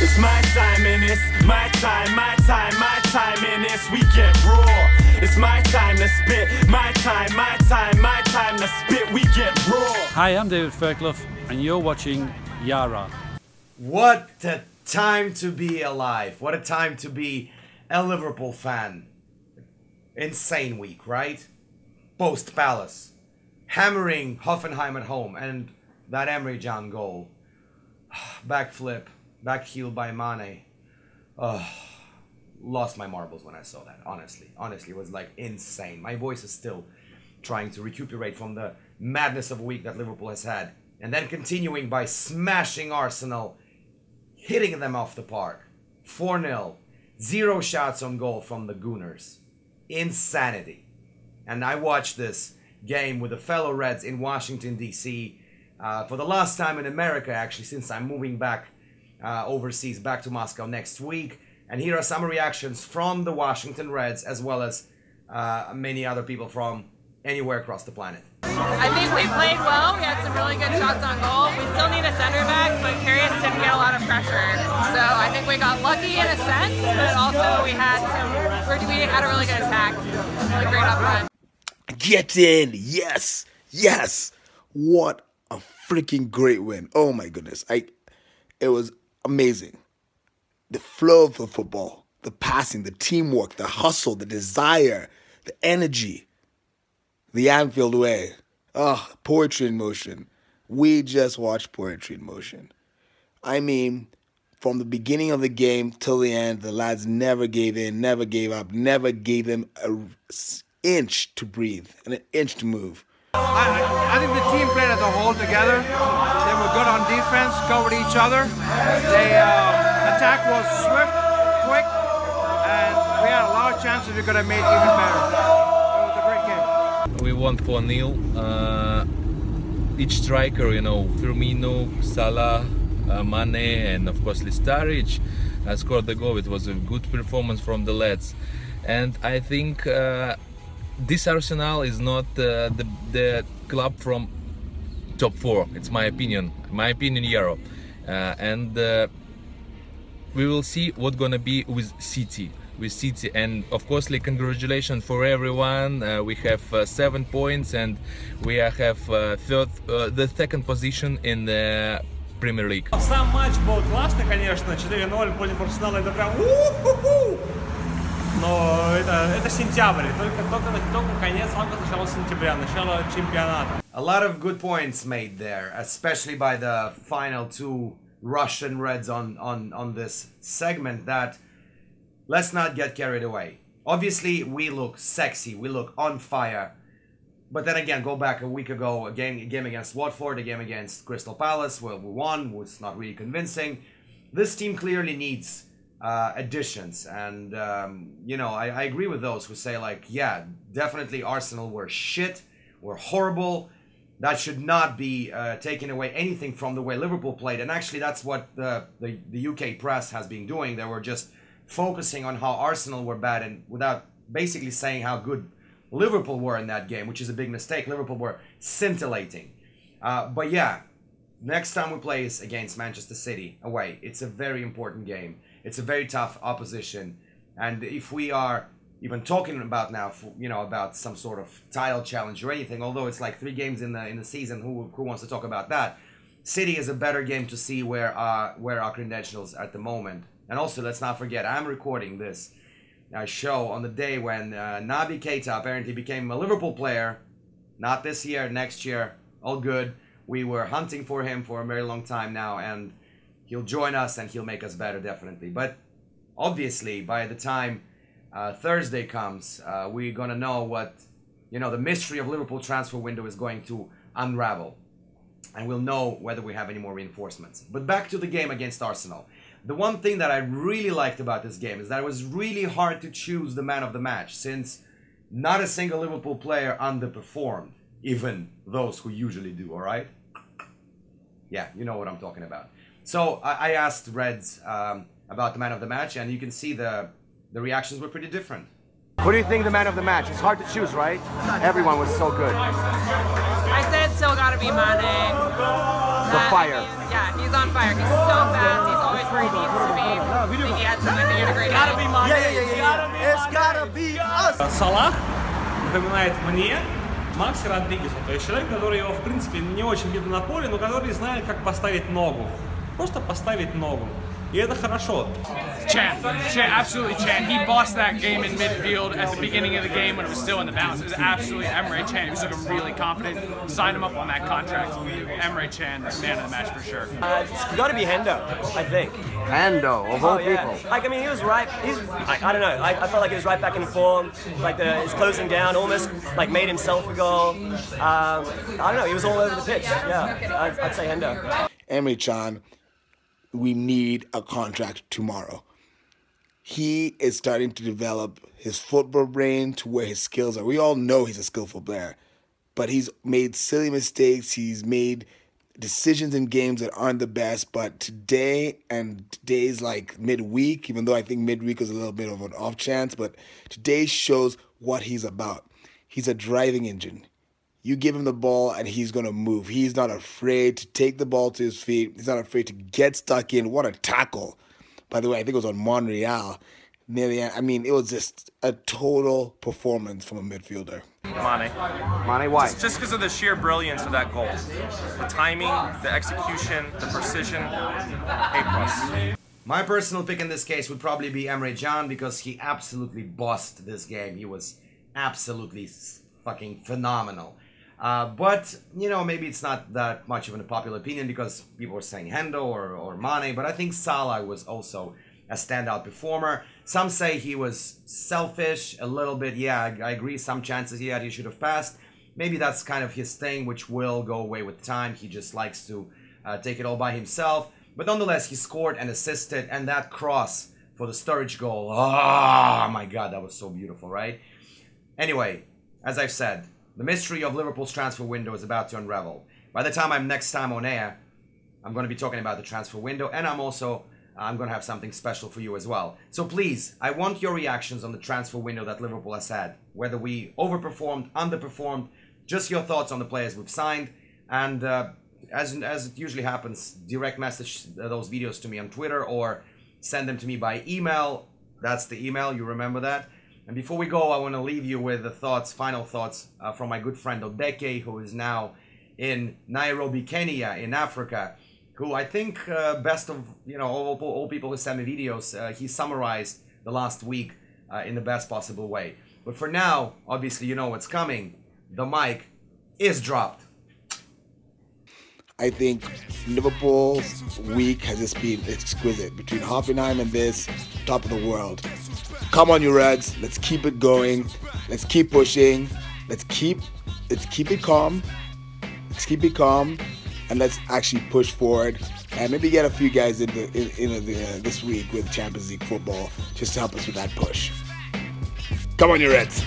It's my time and it's my time, my time, my time and it's we get raw. It's my time to spit, my time, my time, my time to spit, we get raw. Hi, I'm David Fairclough and you're watching Yaro. What a time to be alive. What a time to be a Liverpool fan. Insane week, right? Post Palace. Hammering Hoffenheim at home and that Emre Can goal. Backflip. Back heel by Mane. Lost my marbles when I saw that, honestly. Honestly, it was like insane. My voice is still trying to recuperate from the madness of a week that Liverpool has had. And then continuing by smashing Arsenal, hitting them off the park. 4-0. 0 shots on goal from the Gooners. Insanity. And I watched this game with the fellow Reds in Washington, D.C. For the last time in America, actually, since I'm moving back overseas, back to Moscow next week. And here are some reactions from the Washington Reds, as well as many other people from anywhere across the planet. I think we played well. We had some really good shots on goal. We still need a center back, but Karius didn't get a lot of pressure. So I think we got lucky in a sense, but also we had a really good attack. Really great up front. Get in! Yes! Yes! What a freaking great win. Oh my goodness. It was amazing. The flow of the football, the passing, the teamwork, the hustle, the desire, the energy, the Anfield way. Oh, poetry in motion. We just watched poetry in motion. I mean, from the beginning of the game till the end, the lads never gave in, never gave up, never gave them an inch to breathe and an inch to move. I think the team played as a whole together. They were good on defense, covered each other. Attack was swift, quick, and we had a lot of chances we could have made even better. It was a great game. We won 4-0. Each striker, you know, Firmino, Salah, Mane, and of course Listaric scored the goal. It was a good performance from the lads, and I think this Arsenal is not the club from top 4. It's my opinion. Yaro, and we will see what's gonna be with City. And of course, congratulations for everyone. We have 7 points and we have the second position in the Premier League. Сам матч был классный, конечно, 4-0 против Арсенала, это прям но это сентябрь, только конец августа, начало сентября, начало чемпионата. A lot of good points made there, especially by the final 2 Russian Reds on this segment. That let's not get carried away. Obviously, we look sexy, we look on fire. But then again, go back a week ago, a game against Watford, a game against Crystal Palace, where we won, was not really convincing. This team clearly needs additions, and you know, I agree with those who say, like, yeah, definitely Arsenal were shit, were horrible. That should not be taking away anything from the way Liverpool played. And actually, that's what the UK press has been doing. They were just focusing on how Arsenal were bad, and without basically saying how good Liverpool were in that game, which is a big mistake. Liverpool were scintillating. But yeah, next time we play is against Manchester City away. It's a very important game. It's a very tough opposition. And if we are even talking about now, you know, about some sort of title challenge or anything, although it's like 3 games in the season, who wants to talk about that? City is a better game to see where our credentials at the moment. And also, let's not forget, I'm recording this show on the day when Naby Keita apparently became a Liverpool player. Not this year, next year, all good. We were hunting for him for a very long time now, and he'll join us and he'll make us better, definitely. But obviously, by the time Thursday comes, we're gonna know what, you know, the mystery of Liverpool transfer window is going to unravel, and we'll know whether we have any more reinforcements. But back to the game against Arsenal. The one thing that I really liked about this game is that it was really hard to choose the man of the match, since not a single Liverpool player underperformed, even those who usually do, all right? Yeah, you know what I'm talking about. So I asked Reds about the man of the match, and you can see the reactions were pretty different. What do you think of the man of the match? It's hard to choose, right? Everyone was so good. I said still gotta be Mane. The fire. Yeah, he's on fire. He's so fast. He's always where he needs to be. It's gotta be us. Салах напоминает мне Макса Родригеса. То есть человек, который его, в принципе, не очень видно на поле, но который знает, как поставить ногу. Просто поставить ногу. И это хорошо. Chan, absolutely Chan. He bossed that game in midfield at the beginning of the game when it was still in the bounce. It was absolutely Emre Chan. He was looking really confident. Signed him up on that contract. Emre Chan, man of the match for sure. It's got to be Hendo, I think. Hendo, of all people. Like, I mean, he was right. I don't know. I felt like he was right back in form. Like, his closing down almost like made himself a goal. I don't know. He was all over the pitch. Yeah, I'd say Hendo. Emre Chan, we need a contract tomorrow. He is starting to develop his football brain to where his skills are. We all know he's a skillful player, but he's made silly mistakes. He's made decisions in games that aren't the best. But today and days like midweek, even though I think midweek was a little bit of an off chance, but today shows what he's about. He's a driving engine. You give him the ball and he's going to move. He's not afraid to take the ball to his feet. He's not afraid to get stuck in. What a tackle. By the way, I think it was on Monreal. Near the end. I mean, it was just a total performance from a midfielder. Mane. Mane, why? Just because of the sheer brilliance of that goal. The timing, the execution, the precision, A+. My personal pick in this case would probably be Emre Can because he absolutely bossed this game. He was absolutely fucking phenomenal. But, you know, maybe it's not that much of a popular opinion because people were saying Hendo or Mane, but I think Salah was also a standout performer. Some say he was selfish a little bit. Yeah, I agree. Some chances he had, he should have passed. Maybe that's kind of his thing, which will go away with time. He just likes to take it all by himself. But nonetheless, he scored and assisted, and that cross for the Sturridge goal. Oh my God, that was so beautiful, right? Anyway, as I've said, the mystery of Liverpool's transfer window is about to unravel. By the time I'm next time on air, I'm going to be talking about the transfer window, and I'm going to have something special for you as well. So please, I want your reactions on the transfer window that Liverpool has had. Whether we overperformed, underperformed, just your thoughts on the players we've signed. And as it usually happens, direct message those videos to me on Twitter or send them to me by email. That's the email, you remember that. And before we go, I want to leave you with the thoughts, final thoughts from my good friend Odeke, who is now in Nairobi, Kenya, in Africa, who I think best of, you know, all people who send me videos, he summarized the last week in the best possible way. But for now, obviously, you know what's coming. The mic is dropped. I think Liverpool's week has just been exquisite. Between Hoffenheim and this, top of the world. Come on, you Reds. Let's keep it going. Let's keep pushing. Let's keep it calm. Let's keep it calm, and let's actually push forward. And maybe get a few guys in this week with Champions League football just to help us with that push. Come on, you Reds.